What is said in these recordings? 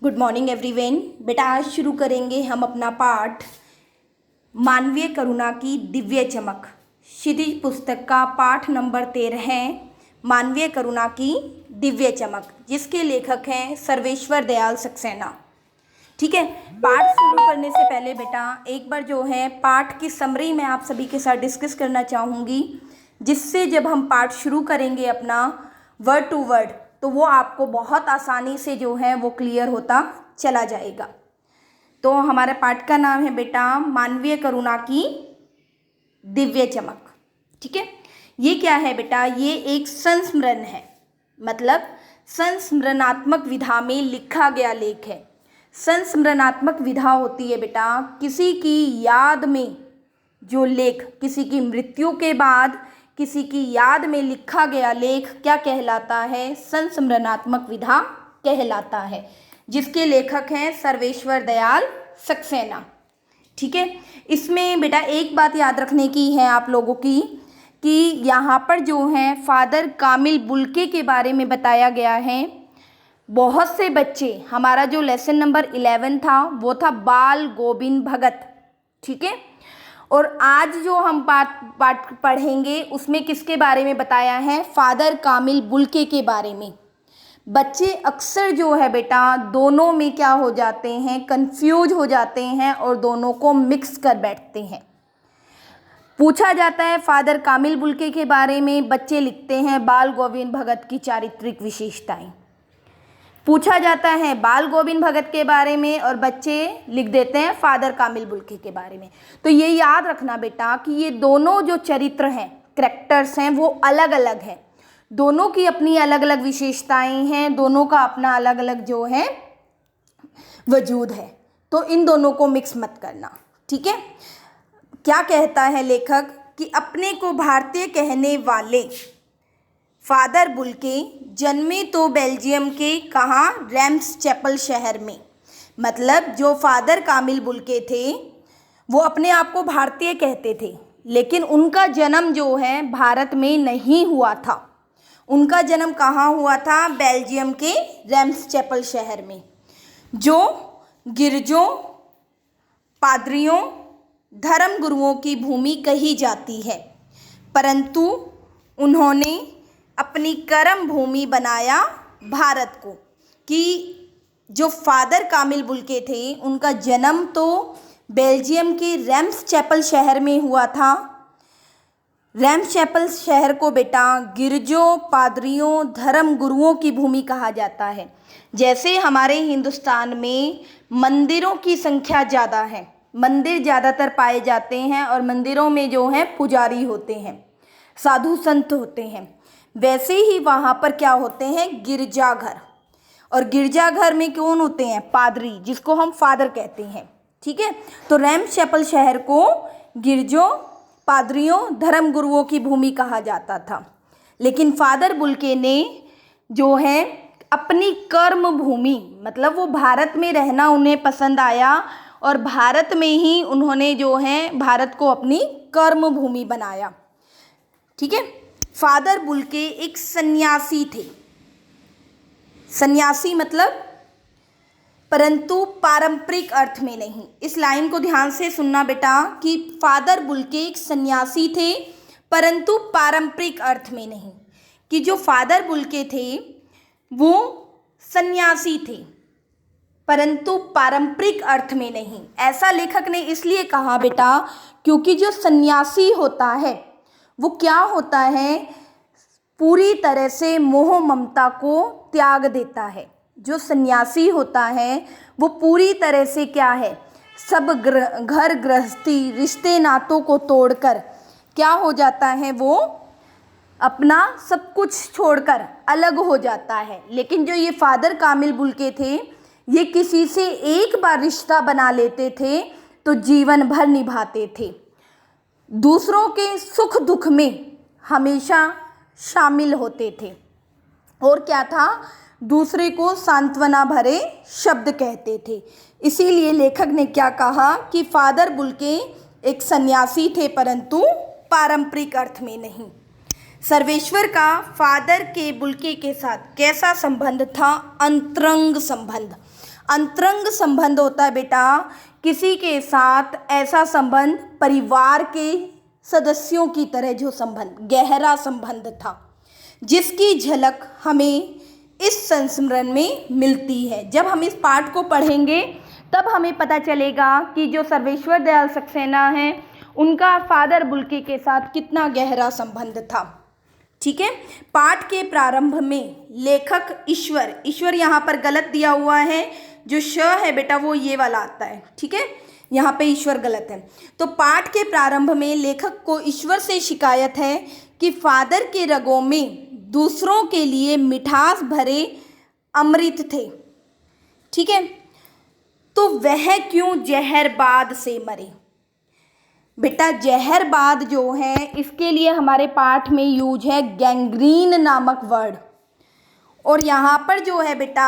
Good morning everyone. बेटा आज शुरू करेंगे हम अपना पाठ मानवीय करुणा की दिव्य चमक। क्षितिज पुस्तक का पाठ नंबर 13 है मानवीय करुणा की दिव्य चमक, जिसके लेखक हैं सर्वेश्वर दयाल सक्सेना। ठीक है, पाठ शुरू करने से पहले बेटा एक बार जो है पाठ की समरी मैं आप सभी के साथ डिस्कस करना चाहूँगी, जिससे जब हम पाठ शुरू करेंगे अपना वर्ड टू वर्ड तो वो आपको बहुत आसानी से जो है वो क्लियर होता चला जाएगा। तो हमारे पाठ का नाम है बेटा मानवीय करुणा की दिव्य चमक। ठीक है, ये क्या है बेटा? ये एक संस्मरण है, मतलब संस्मरणात्मक विधा में लिखा गया लेख है। संस्मरणात्मक विधा होती है बेटा किसी की याद में जो लेख, किसी की मृत्यु के बाद किसी की याद में लिखा गया लेख क्या कहलाता है? संस्मरणात्मक विधा कहलाता है, जिसके लेखक हैं सर्वेश्वर दयाल सक्सेना। ठीक है, इसमें बेटा एक बात याद रखने की है आप लोगों की कि यहाँ पर जो है फादर कामिल बुल्के के बारे में बताया गया है। बहुत से बच्चे, हमारा जो लेसन नंबर 11 था वो था बाल गोविंद भगत। ठीक है, और आज जो हम पाठ पढ़ेंगे उसमें किसके बारे में बताया है? फादर कामिल बुल्के के बारे में। बच्चे अक्सर जो है बेटा दोनों में क्या हो जाते हैं, कंफ्यूज हो जाते हैं और दोनों को मिक्स कर बैठते हैं। पूछा जाता है फादर कामिल बुल्के के बारे में, बच्चे लिखते हैं बाल गोविंद भगत की चारित्रिक विशेषताएं। पूछा जाता है बाल गोविंद भगत के बारे में और बच्चे लिख देते हैं फादर कामिल बुल्के के बारे में। तो ये याद रखना बेटा कि ये दोनों जो चरित्र हैं, कैरेक्टर्स हैं, वो अलग अलग हैं। दोनों की अपनी अलग अलग विशेषताएं हैं, दोनों का अपना अलग अलग जो है वजूद है। तो इन दोनों को मिक्स मत करना। ठीक है, क्या कहता है लेखक कि अपने को भारतीय कहने वाले फादर बुल्के जन्मे तो बेल्जियम के कहाँ, रेम्स चैपल शहर में। मतलब जो फादर कामिल बुल्के थे वो अपने आप को भारतीय कहते थे, लेकिन उनका जन्म जो है भारत में नहीं हुआ था। उनका जन्म कहाँ हुआ था? बेल्जियम के रेम्स चैपल शहर में, जो गिरजों, पादरियों, धर्म गुरुओं की भूमि कही जाती है। परंतु उन्होंने अपनी कर्म भूमि बनाया भारत को। कि जो फादर कामिल बुल्के थे उनका जन्म तो बेल्जियम के रेम्स चैपल शहर में हुआ था। रेम्स चैपल शहर को बेटा गिरजों, पादरियों, धर्म गुरुओं की भूमि कहा जाता है। जैसे हमारे हिंदुस्तान में मंदिरों की संख्या ज़्यादा है, मंदिर ज़्यादातर पाए जाते हैं और मंदिरों में जो है पुजारी होते हैं, साधु संत होते हैं, वैसे ही वहाँ पर क्या होते हैं? गिरजाघर। और गिरजाघर में कौन होते हैं? पादरी, जिसको हम फादर कहते हैं। ठीक है, तो रेम्स चैपल शहर को गिरजों, पादरियों, धर्म गुरुओं की भूमि कहा जाता था। लेकिन फादर बुल्के ने जो है अपनी कर्म भूमि, मतलब वो भारत में रहना उन्हें पसंद आया और भारत में ही उन्होंने जो है भारत को अपनी कर्म भूमि बनाया। ठीक है, फादर बुल्के एक सन्यासी थे। सन्यासी मतलब, परंतु पारंपरिक अर्थ में नहीं। इस लाइन को ध्यान से सुनना बेटा कि फादर बुल्के एक सन्यासी थे, परंतु पारंपरिक अर्थ में नहीं। कि जो फादर बुल्के थे वो सन्यासी थे, परंतु पारंपरिक अर्थ में नहीं। ऐसा लेखक ने इसलिए कहा बेटा क्योंकि जो सन्यासी होता है वो क्या होता है? पूरी तरह से मोह ममता को त्याग देता है। जो सन्यासी होता है वो पूरी तरह से क्या है? सब घर गृहस्थी, रिश्ते नातों को तोड़कर क्या हो जाता है? वो अपना सब कुछ छोड़कर अलग हो जाता है। लेकिन जो ये फादर कामिल बुल्के थे ये किसी से एक बार रिश्ता बना लेते थे तो जीवन भर निभाते थे। दूसरों के सुख दुख में हमेशा शामिल होते थे। और क्या था? दूसरे को सांत्वना भरे शब्द कहते थे। इसीलिए लेखक ने क्या कहा कि फादर बुल्के एक सन्यासी थे, परंतु पारंपरिक अर्थ में नहीं। सर्वेश्वर का फादर के बुल्के के साथ कैसा संबंध था? अंतरंग संबंध। अंतरंग संबंध होता है बेटा किसी के साथ ऐसा संबंध, परिवार के सदस्यों की तरह जो संबंध, गहरा संबंध था, जिसकी झलक हमें इस संस्मरण में मिलती है। जब हम इस पाठ को पढ़ेंगे तब हमें पता चलेगा कि जो सर्वेश्वर दयाल सक्सेना हैं उनका फादर बुल्के के साथ कितना गहरा संबंध था। ठीक है, पाठ के प्रारंभ में लेखक ईश्वर, ईश्वर यहाँ पर गलत दिया हुआ है, जो श है बेटा वो ये वाला आता है। ठीक है, यहाँ पे ईश्वर गलत है। तो पाठ के प्रारंभ में लेखक को ईश्वर से शिकायत है कि फादर के रगों में दूसरों के लिए मिठास भरे अमृत थे। ठीक है, तो वह क्यों जहरबाद से मरे। बेटा जहरबाद जो है इसके लिए हमारे पाठ में यूज है गैंग्रीन नामक वर्ड, और यहाँ पर जो है बेटा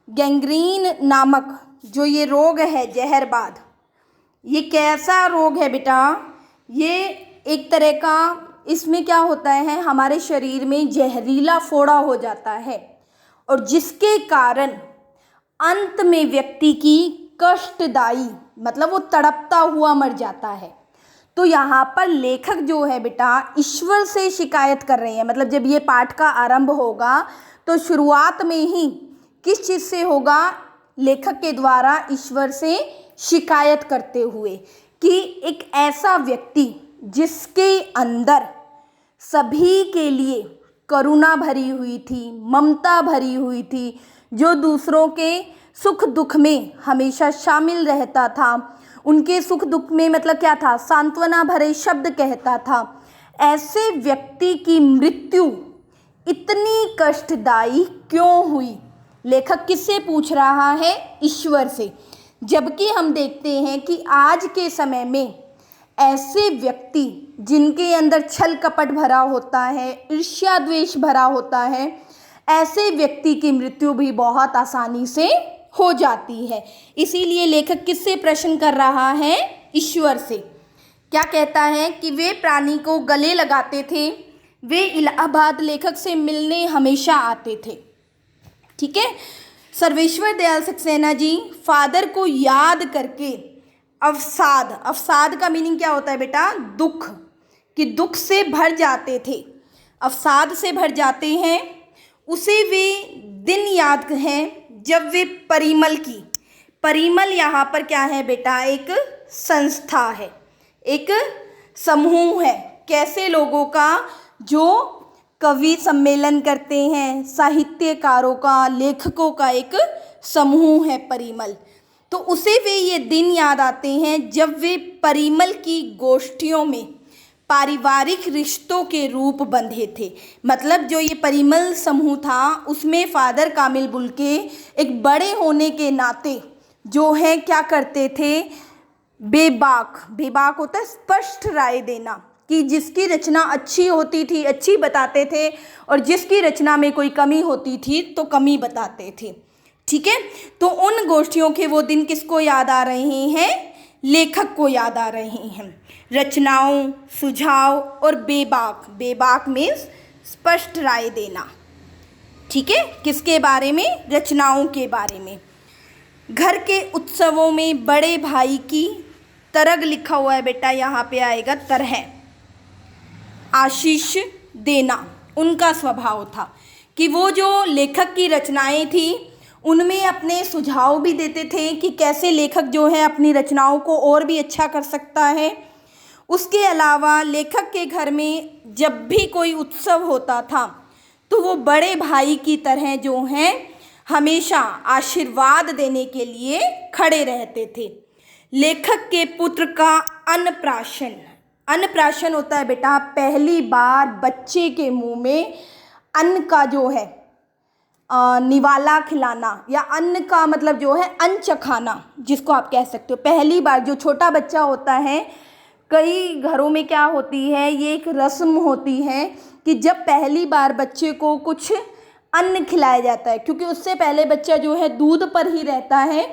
गैंग्रीन नामक जो ये रोग है जहरबाद, ये कैसा रोग है बेटा, ये एक तरह का, इसमें क्या होता है हमारे शरीर में जहरीला फोड़ा हो जाता है, और जिसके कारण अंत में व्यक्ति की कष्टदायी, मतलब वो तड़पता हुआ मर जाता है। तो यहाँ पर लेखक जो है बेटा ईश्वर से शिकायत कर रहे हैं। मतलब जब ये पाठ का आरंभ होगा तो शुरुआत में ही किस चीज़ से होगा, लेखक के द्वारा ईश्वर से शिकायत करते हुए कि एक ऐसा व्यक्ति जिसके अंदर सभी के लिए करुणा भरी हुई थी, ममता भरी हुई थी, जो दूसरों के सुख दुख में हमेशा शामिल रहता था, उनके सुख दुख में मतलब क्या था, सांत्वना भरे शब्द कहता था, ऐसे व्यक्ति की मृत्यु इतनी कष्टदायी क्यों हुई। लेखक किससे पूछ रहा है, ईश्वर से। जबकि हम देखते हैं कि आज के समय में ऐसे व्यक्ति जिनके अंदर छल कपट भरा होता है, ईर्ष्या द्वेष भरा होता है, ऐसे व्यक्ति की मृत्यु भी बहुत आसानी से हो जाती है। इसीलिए लेखक किससे प्रश्न कर रहा है, ईश्वर से। क्या कहता है कि वे प्राणी को गले लगाते थे, वे इलाहाबाद लेखक से मिलने हमेशा आते थे। ठीक है, सर्वेश्वर दयाल सक्सेना जी फादर को याद करके अवसाद, अवसाद का मीनिंग क्या होता है बेटा, दुख, कि दुख से भर जाते थे, अवसाद से भर जाते हैं। उसे वे दिन याद हैं जब वे परिमल की, परिमल यहाँ पर क्या है बेटा, एक संस्था है, एक समूह है, कैसे लोगों का, जो कवि सम्मेलन करते हैं, साहित्यकारों का, लेखकों का एक समूह है परिमल। तो उसे वे ये दिन याद आते हैं जब वे परिमल की गोष्ठियों में पारिवारिक रिश्तों के रूप बंधे थे। मतलब जो ये परिमल समूह था उसमें फादर कामिल बुल्के एक बड़े होने के नाते जो है क्या करते थे, बेबाक, बेबाक होता है स्पष्ट राय देना, कि जिसकी रचना अच्छी होती थी अच्छी बताते थे, और जिसकी रचना में कोई कमी होती थी तो कमी बताते थे। ठीक है, तो उन गोष्ठियों के वो दिन किसको याद आ रहे हैं, लेखक को याद आ रहे हैं। रचनाओं, सुझाव और बेबाक, बेबाक में स्पष्ट राय देना। ठीक है, किसके बारे में, रचनाओं के बारे में। घर के उत्सवों में बड़े भाई की तरग लिखा हुआ है बेटा, यहाँ पे आएगा तरह, आशीष देना उनका स्वभाव था, कि वो जो लेखक की रचनाएं थी उनमें अपने सुझाव भी देते थे कि कैसे लेखक जो है अपनी रचनाओं को और भी अच्छा कर सकता है। उसके अलावा लेखक के घर में जब भी कोई उत्सव होता था तो वो बड़े भाई की तरह जो हैं हमेशा आशीर्वाद देने के लिए खड़े रहते थे। लेखक के पुत्र का अन्नप्राशन, अन्नप्राशन होता है बेटा पहली बार बच्चे के मुंह में अन्न का जो है निवाला खिलाना, या अन्न का मतलब जो है अन्न चखाना, जिसको आप कह सकते हो। पहली बार जो छोटा बच्चा होता है, कई घरों में क्या होती है, ये एक रस्म होती है कि जब पहली बार बच्चे को कुछ अन्न खिलाया जाता है, क्योंकि उससे पहले बच्चा जो है दूध पर ही रहता है,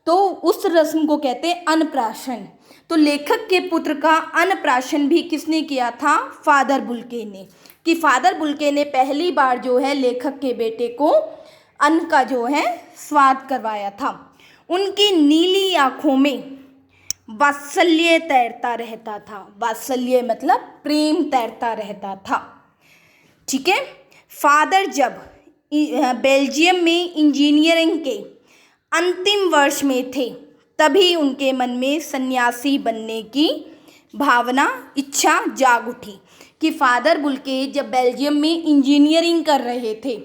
तो उस रस्म को कहते हैं अन्नप्राशन। तो लेखक के पुत्र का अन्नप्राशन भी किसने किया था, फादर बुल्के ने, कि फादर बुल्के ने पहली बार जो है लेखक के बेटे को अन्न का जो है स्वाद करवाया था। उनकी नीली आंखों में वात्सल्य तैरता रहता था। वात्सल्य मतलब प्रेम तैरता रहता था। ठीक है। फादर जब बेल्जियम में इंजीनियरिंग के अंतिम वर्ष में थे तभी उनके मन में सन्यासी बनने की भावना, इच्छा जाग उठी। कि फादर बुल्के जब बेल्जियम में इंजीनियरिंग कर रहे थे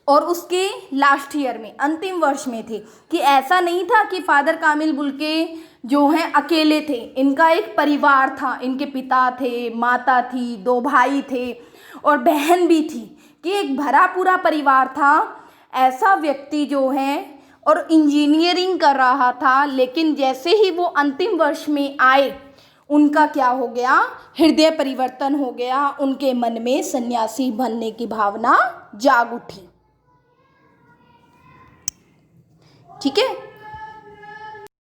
और उसके लास्ट ईयर में, अंतिम वर्ष में थे, कि ऐसा नहीं था कि फादर कामिल बुल्के जो हैं अकेले थे, इनका एक परिवार था। इनके पिता थे, माता थी, 2 भाई थे और बहन भी थी, कि एक भरा पूरा परिवार था। ऐसा व्यक्ति जो है और इंजीनियरिंग कर रहा था, लेकिन जैसे ही वो अंतिम वर्ष में आए उनका क्या हो गया, हृदय परिवर्तन हो गया, उनके मन में सन्यासी बनने की भावना जाग उठी। ठीक है।